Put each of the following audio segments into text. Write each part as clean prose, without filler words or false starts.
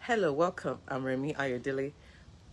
Hello, welcome. I'm Remi Ayodele.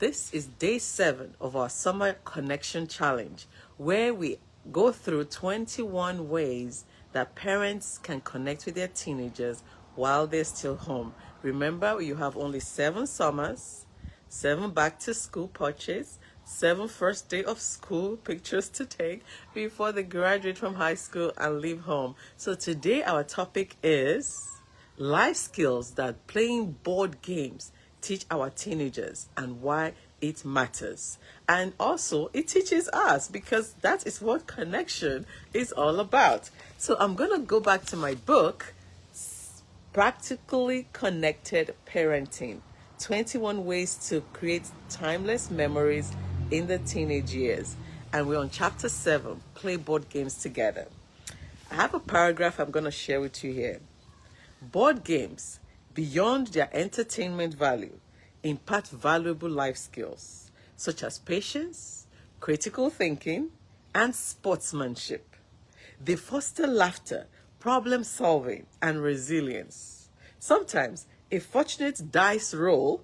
This is day 7 of our Summer Connection Challenge, where we go through 21 ways that parents can connect with their teenagers while they're still home. Remember, you have only 7 summers, 7 back to school purchase, 7 first day of school pictures to take before they graduate from high school and leave home. So today our topic is life skills that playing board games teach our teenagers and why it matters. And also, it teaches us because that is what connection is all about. So I'm going to go back to my book, Practically Connected Parenting, 21 Ways to Create Timeless Memories in the Teenage Years. And we're on chapter 7, Play Board Games Together. I have a paragraph I'm going to share with you here. Board games, beyond their entertainment value, impart valuable life skills such as patience, critical thinking, and sportsmanship. They foster laughter, problem solving, and resilience. Sometimes a fortunate dice roll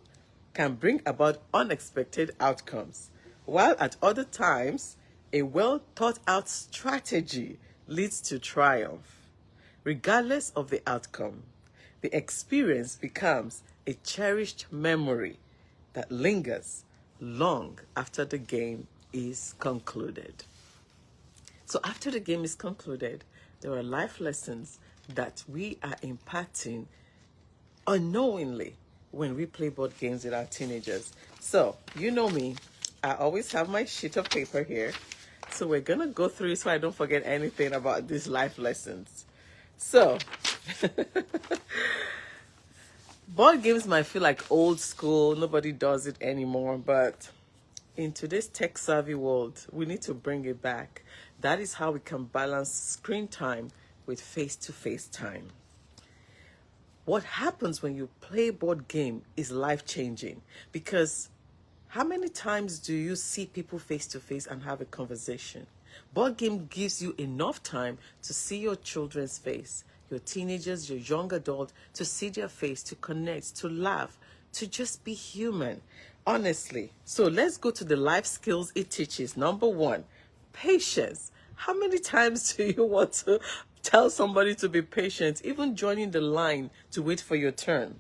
can bring about unexpected outcomes, while at other times, a well thought out strategy leads to triumph. Regardless of the outcome, the experience becomes a cherished memory that lingers long after the game is concluded. So after the game is concluded, there are life lessons that we are imparting unknowingly when we play board games with our teenagers. So, you know me, I always have my sheet of paper here. So we're going to go through it so I don't forget anything about these life lessons. So, board games might feel like old school, nobody does it anymore, but in today's tech-savvy world, we need to bring it back. That is how we can balance screen time with face-to-face time. What happens when you play a board game is life-changing, because how many times do you see people face-to-face and have a conversation? Board game gives you enough time to see your children's face, your teenagers, your young adult, to see their face, to connect, to laugh, to just be human. Honestly. So let's go to the life skills it teaches. Number 1, patience. How many times do you want to tell somebody to be patient, even joining the line to wait for your turn?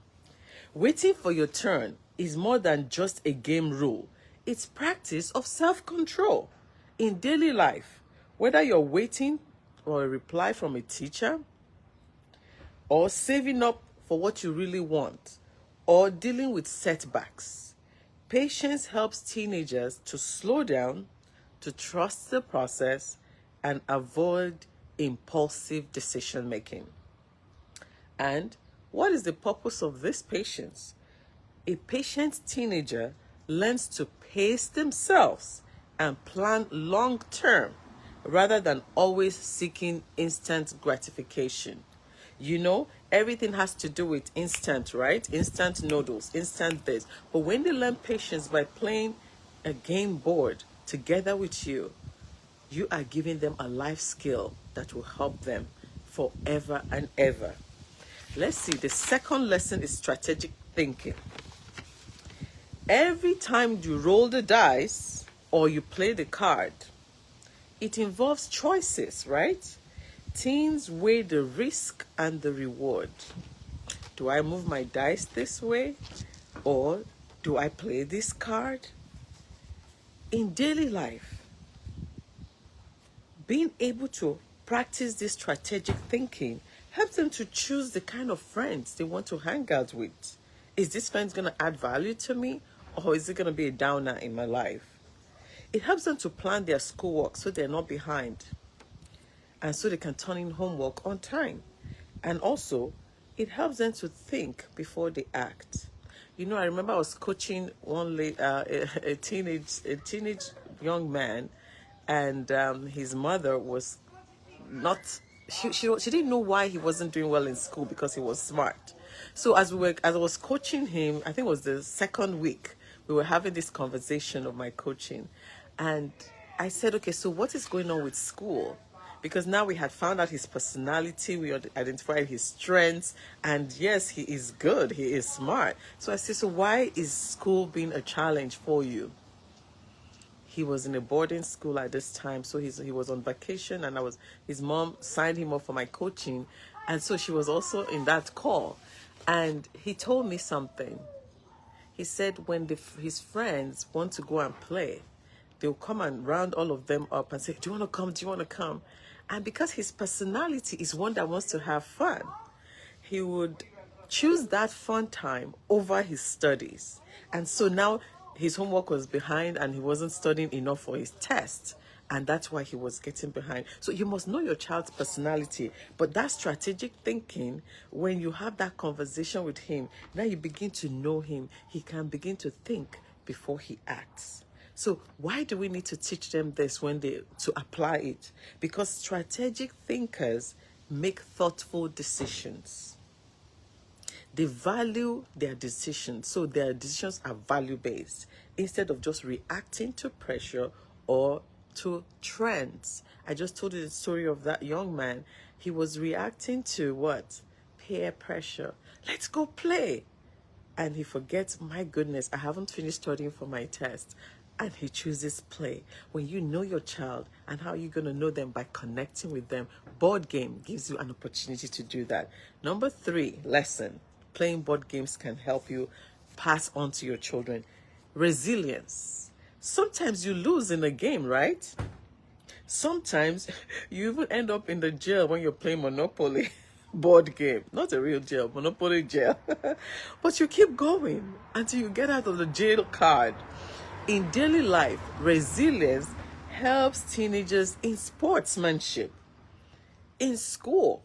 Waiting for your turn is more than just a game rule. It's practice of self-control. In daily life, whether you're waiting for a reply from a teacher, or saving up for what you really want, or dealing with setbacks, patience helps teenagers to slow down, to trust the process, and avoid impulsive decision making. And what is the purpose of this patience? A patient teenager learns to pace themselves and plan long term rather than always seeking instant gratification. You know, everything has to do with instant, right? Instant noodles, instant this. But when they learn patience by playing a game board together with you, you are giving them a life skill that will help them forever and ever. Let's see, the second lesson is strategic thinking. Every time you roll the dice or you play the card, it involves choices, right? Teens weigh the risk and the reward. Do I move my dice this way? Or do I play this card? In daily life, being able to practice this strategic thinking helps them to choose the kind of friends they want to hang out with. Is this friend going to add value to me, or is it going to be a downer in my life? It helps them to plan their schoolwork so they're not behind, and so they can turn in homework on time. And also, it helps them to think before they act. You know, I remember I was coaching a teenage young man, and his mother was not. She didn't know why he wasn't doing well in school, because he was smart. So as I was coaching him, I think it was the second week, we were having this conversation of my coaching, and I said, okay, so what is going on with school? because now we had found out his personality, we had identified his strengths, and yes, he is good, he is smart. So I said, so why is school being a challenge for you? He was in a boarding school at this time, so he was on vacation, and his mom signed him up for my coaching, and so she was also in that call, and he told me something. He said when his friends want to go and play, they'll come and round all of them up and say, do you want to come? Do you want to come? And because his personality is one that wants to have fun, he would choose that fun time over his studies. And so now his homework was behind and he wasn't studying enough for his test. And that's why he was getting behind. So you must know your child's personality. But that strategic thinking, when you have that conversation with him, now you begin to know him. He can begin to think before he acts. So why do we need to teach them this to apply it? Because strategic thinkers make thoughtful decisions. They value their decisions, so their decisions are value-based instead of just reacting to pressure or to trends. I just told you the story of that young man. He was reacting to what? Peer pressure. Let's go play. And he forgets, my goodness, I haven't finished studying for my test. And he chooses play. When you know your child, and how are you going to know them? By connecting with them. Board game gives you an opportunity to do that. Number 3 lesson. Playing board games can help you pass on to your children. Resilience. Sometimes you lose in a game, right? Sometimes you even end up in the jail when you're playing Monopoly board game. Not a real jail, Monopoly jail. But you keep going until you get out of the jail card. In daily life, resilience helps teenagers in sportsmanship, in school,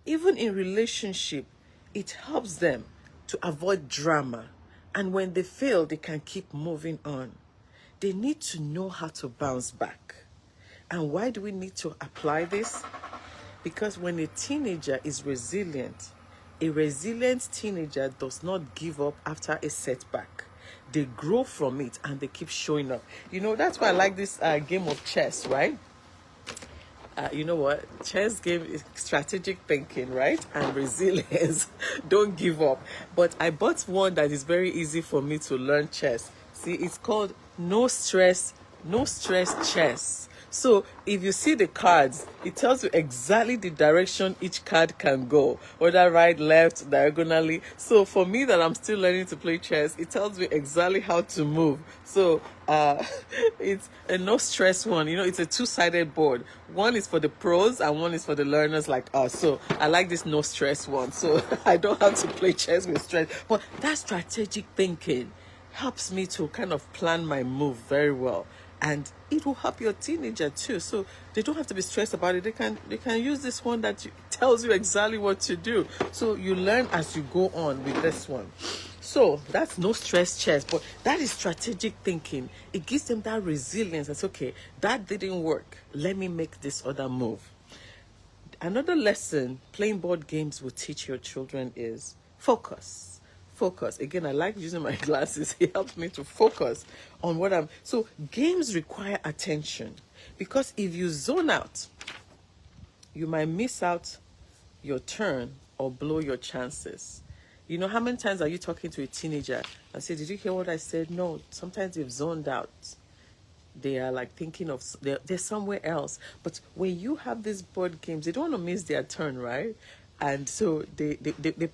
even in relationship. It helps them to avoid drama. And when they fail, they can keep moving on. They need to know how to bounce back. And why do we need to apply this? Because when a teenager is resilient, a resilient teenager does not give up after a setback. They grow from it and they keep showing up. You know, that's why I like this game of chess, right? You know what? Chess game is strategic thinking, right? And resilience. Don't give up. But I bought one that is very easy for me to learn chess. See, it's called No Stress Chess. So if you see the cards, it tells you exactly the direction each card can go, whether right, left, diagonally. So for me that I'm still learning to play chess, it tells me exactly how to move. So it's a no stress one. You know, it's a two-sided board. One is for the pros and one is for the learners like us. So I like this no stress one. So I don't have to play chess with stress. But that strategic thinking helps me to kind of plan my move very well. And it will help your teenager too. So they don't have to be stressed about it. They can use this one that tells you exactly what to do. So you learn as you go on with this one. So that's no stress chess, but that is strategic thinking. It gives them that resilience. It's okay, that didn't work. Let me make this other move. Another lesson playing board games will teach your children is focus. Focus. Again, I like using my glasses. It helps me to focus on what I'm... So games require attention, because if you zone out, you might miss out your turn or blow your chances. You know, how many times are you talking to a teenager and say, did you hear what I said? No. Sometimes they've zoned out. They are like thinking of, they're somewhere else. But when you have these board games, they don't want to miss their turn, right? And so they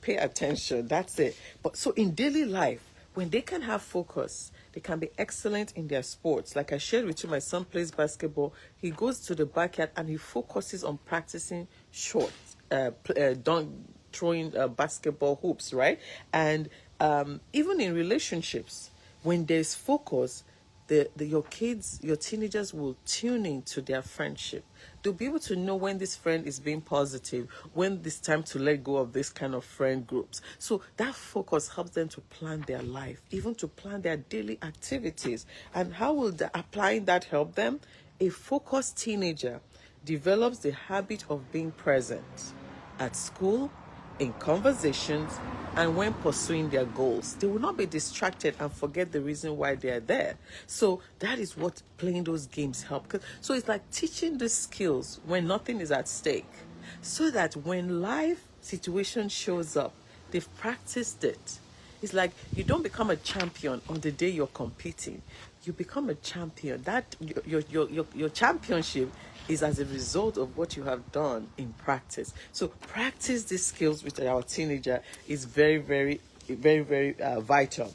pay attention. That's it. But so in daily life, when they can have focus, they can be excellent in their sports. Like I shared with you, my son plays basketball. He goes to the backyard and he focuses on practicing shots, throwing basketball hoops, right? And even in relationships, when there's focus, your kids, your teenagers will tune into their friendship. They'll be able to know when this friend is being positive, when it's time to let go of this kind of friend groups. So that focus helps them to plan their life, even to plan their daily activities. And how will applying that help them? A focused teenager develops the habit of being present at school, in conversations, and when pursuing their goals. They will not be distracted and forget the reason why they are there. So that is what playing those games help. So it's like teaching the skills when nothing is at stake, so that when life situation shows up, they've practiced it. It's like you don't become a champion on the day you're competing. You become a champion. That your championship is as a result of what you have done in practice. So practice these skills with our teenager is very, very vital.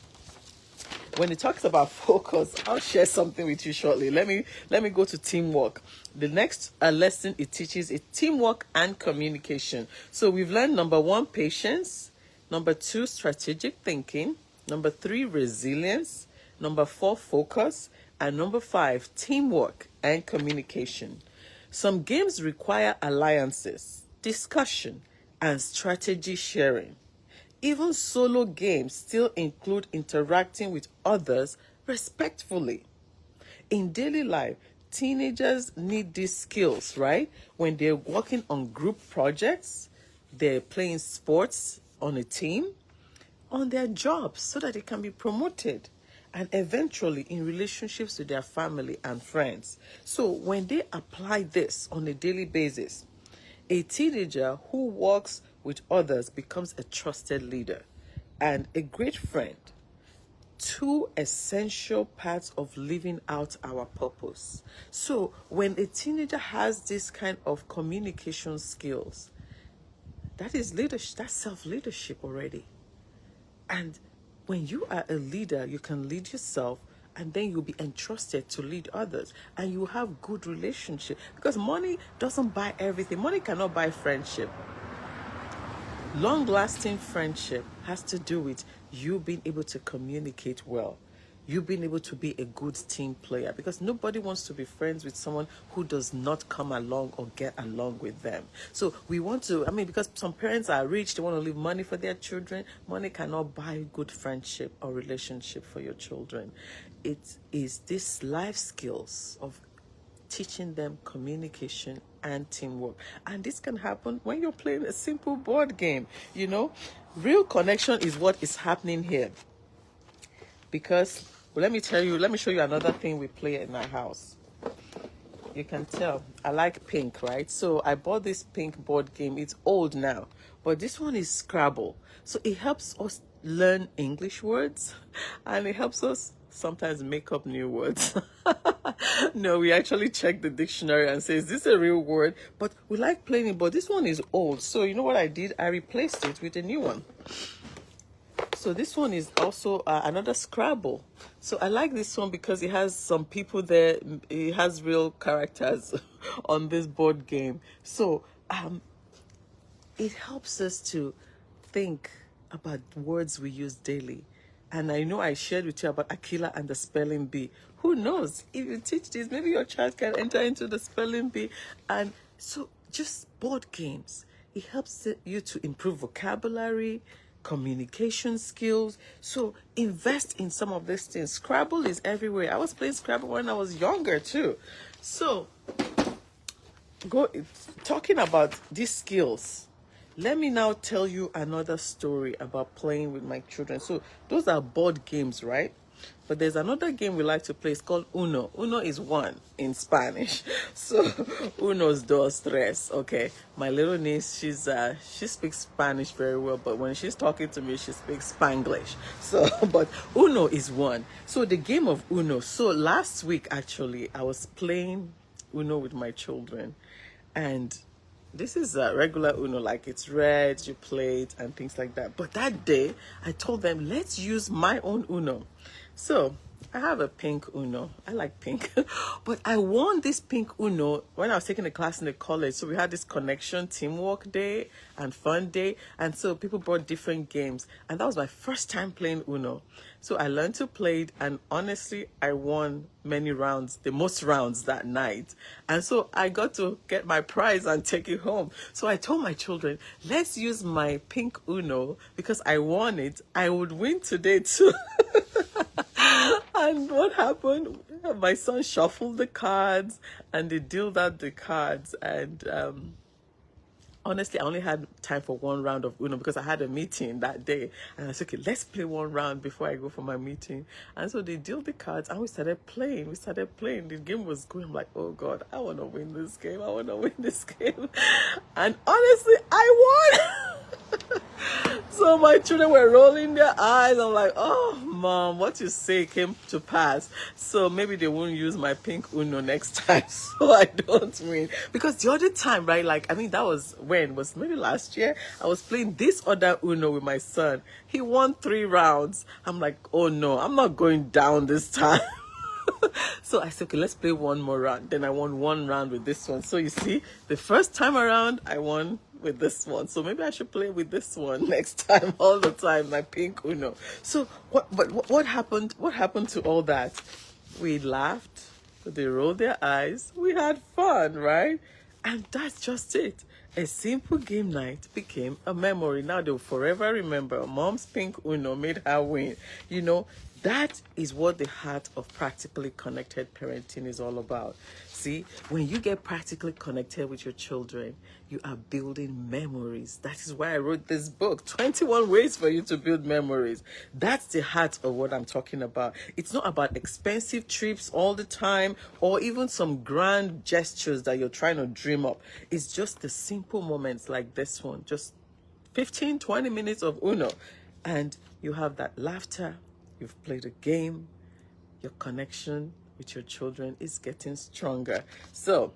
When it talks about focus, I'll share something with you shortly. Let me go to teamwork. The next lesson it teaches is teamwork and communication. So we've learned number 1, patience. Number 2, strategic thinking. Number 3, resilience. Number 4, focus. And number 5, teamwork and communication. Some games require alliances, discussion, and strategy sharing. Even solo games still include interacting with others respectfully. In daily life, teenagers need these skills, right? When they're working on group projects, they're playing sports on a team, on their jobs so that they can be promoted, and eventually in relationships with their family and friends. So when they apply this on a daily basis, a teenager who works with others becomes a trusted leader and a great friend. 2 essential parts of living out our purpose. So when a teenager has this kind of communication skills, that is leadership, that's self-leadership already. And when you are a leader, you can lead yourself, and then you'll be entrusted to lead others, and you have good relationship, because money doesn't buy everything. Money cannot buy friendship. Long-lasting friendship has to do with you being able to communicate well, you being able to be a good team player, because nobody wants to be friends with someone who does not come along or get along with them. So we want to, because some parents are rich, they want to leave money for their children. Money cannot buy good friendship or relationship for your children. It is this life skills of teaching them communication and teamwork. And this can happen when you're playing a simple board game. Real connection is what is happening here. Because, let me show you another thing we play in our house. You can tell I like pink, right? So I bought this pink board game. It's old now, but this one is Scrabble. So it helps us learn English words, and it helps us sometimes make up new words. No, we actually check the dictionary and say, is this a real word? But we like playing it, but this one is old. So you know what I did? I replaced it with a new one. So this one is also another Scrabble. So I like this one because it has some people there. It has real characters on this board game. So it helps us to think about words we use daily. And I know I shared with you about Aquila and the spelling bee. Who knows? If you teach this, maybe your child can enter into the spelling bee. And so just board games. It helps you to improve vocabulary, communication skills. So invest in some of these things. Scrabble is everywhere. I was playing Scrabble when I was younger too. So talking about these skills, let me now tell you another story about playing with my children. So those are board games, right? But there's another game we like to play. It's called Uno. Uno is 1 in Spanish. So Uno's dos tres. Okay. My little niece, she speaks Spanish very well, but when she's talking to me, she speaks Spanglish. So, but Uno is 1. So the game of Uno. So last week, actually, I was playing Uno with my children, and this is a regular Uno, like it's red, you play it and things like that. But that day, I told them, let's use my own Uno. So I have a pink Uno. I like pink. But I won this pink Uno when I was taking a class in the college. So we had this connection, teamwork day and fun day. And so people brought different games. And that was my first time playing Uno. So I learned to play it. And honestly, I won many rounds, the most rounds that night. And so I got to get my prize and take it home. So I told my children, let's use my pink Uno because I won it. I would win today too. And what happened? My son shuffled the cards and they dealt out the cards. And honestly, I only had time for one round of Uno because I had a meeting that day. And I said, okay, let's play one round before I go for my meeting. And so they dealt the cards and we started playing. The game was going. I'm like, oh God, I want to win this game. And honestly, I won. So my children were rolling their eyes. I'm like, oh, Mom, what you say came to pass. So maybe they won't use my pink Uno next time so I don't win. Because the other time, right, like, I mean, that was maybe last year, I was playing this other Uno with my son. He won 3 rounds. I'm like, oh no, I'm not going down this time. So I said, okay, let's play one more round. Then I won 1 round with this one. So you see, the first time around, I won with this one. So maybe I should play with this one next time, all the time, my pink Uno. So what happened? What happened to all that? We laughed. They rolled their eyes. We had fun, right? And that's just it. A simple game night became a memory. Now they'll forever remember Mom's pink Uno made her win. You know, that is what the heart of practically connected parenting is all about. See, when you get practically connected with your children, you are building memories. That is why I wrote this book, 21 Ways for You to Build Memories. That's the heart of what I'm talking about. It's not about expensive trips all the time or even some grand gestures that you're trying to dream up. It's just the simple moments like this one, just 15, 20 minutes of Uno. And you have that laughter. You've played a game. Your connection with your children is getting stronger. So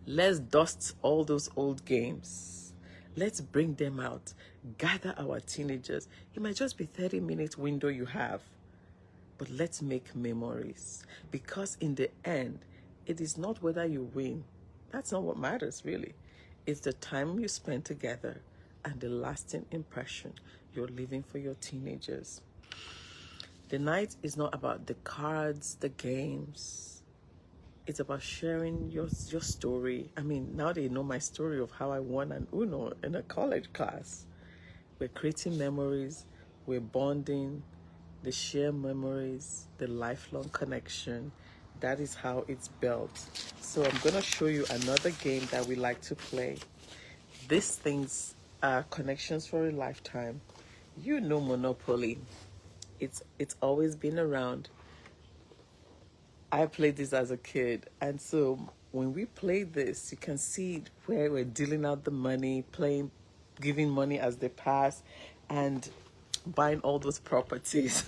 let's dust all those old games. Let's bring them out. Gather our teenagers. It might just be 30-minute window you have, but let's make memories. Because in the end, it is not whether you win. That's not what matters, really. It's the time you spend together and the lasting impression you're leaving for your teenagers. The night is not about the cards, the games. It's about sharing your story. I mean, now they know my story of how I won an Uno in a college class. We're creating memories. We're bonding. The shared memories, the lifelong connection. That is how it's built. So I'm going to show you another game that we like to play. These things are connections for a lifetime. You know Monopoly. It's always been around. I played this as a kid, and so when we played this, you can see where we're dealing out the money, giving money as they pass, and buying all those properties.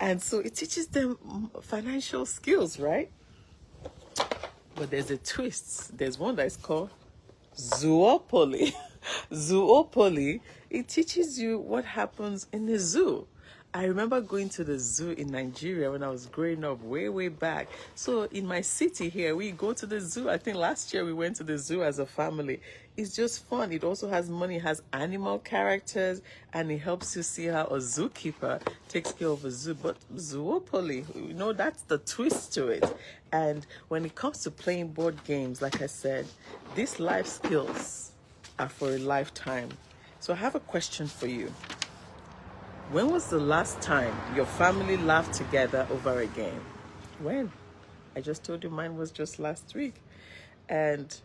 And so it teaches them financial skills, right? But there's a twist. There's one that is called zoopoly. Zoopoly, it teaches you what happens in the zoo. I remember going to the zoo in Nigeria when I was growing up, way back. So in my city here, we go to the zoo. I think last year we went to the zoo as a family. It's just fun. It also has money, it has animal characters, and it helps you see how a zookeeper takes care of a zoo. But zoopoly, you know, that's the twist to it. And when it comes to playing board games, like I said, these life skills are for a lifetime. So I have a question for you. When was the last time your family laughed together over a game? When? I just told you mine was just last week. And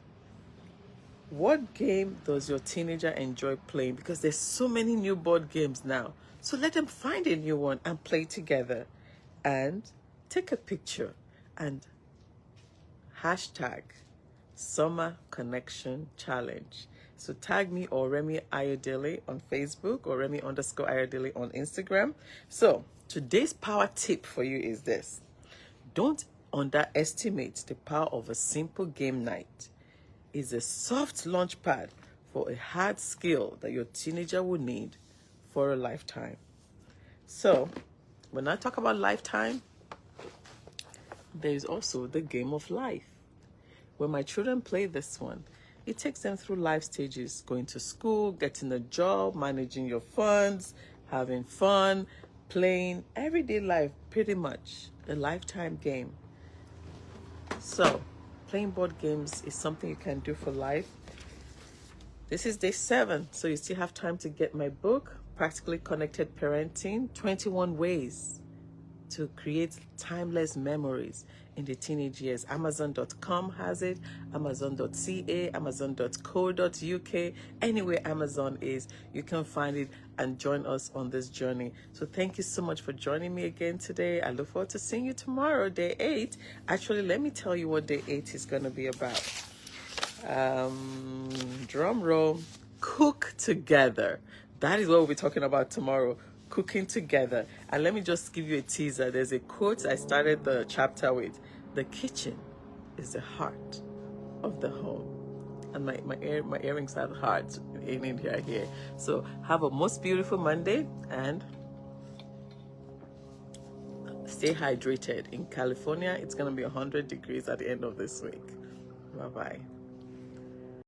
what game does your teenager enjoy playing? Because there's so many new board games now. So let them find a new one and play together. And take a picture and hashtag Summer Connection Challenge. So tag me or Remi Ayodele on Facebook or Remi_Ayodele on Instagram. So today's power tip for you is this. Don't underestimate the power of a simple game night. It's a soft launch pad for a hard skill that your teenager will need for a lifetime. So when I talk about lifetime, there is also the game of life. When my children play this one, it takes them through life stages, going to school, getting a job, managing your funds, having fun, playing everyday life, pretty much a lifetime game. So playing board games is something you can do for life. This is day 7, so you still have time to get my book, Practically Connected Parenting, 21 Ways to Create Timeless Memories. in the teenage years. Amazon.com has it, Amazon.ca, Amazon.co.uk. Anywhere Amazon is, you can find it and join us on this journey. So thank you so much for joining me again today. I look forward to seeing you tomorrow, day 8. Actually, let me tell you what day 8 is going to be about. Drum roll. Cook together. That is what we'll be talking about tomorrow. Cooking together. And let me just give you a teaser. There's a quote I started the chapter with. The kitchen is the heart of the home. And my earrings have hearts in here. So have a most beautiful Monday and stay hydrated. In California, it's going to be 100 degrees at the end of this week. Bye-bye.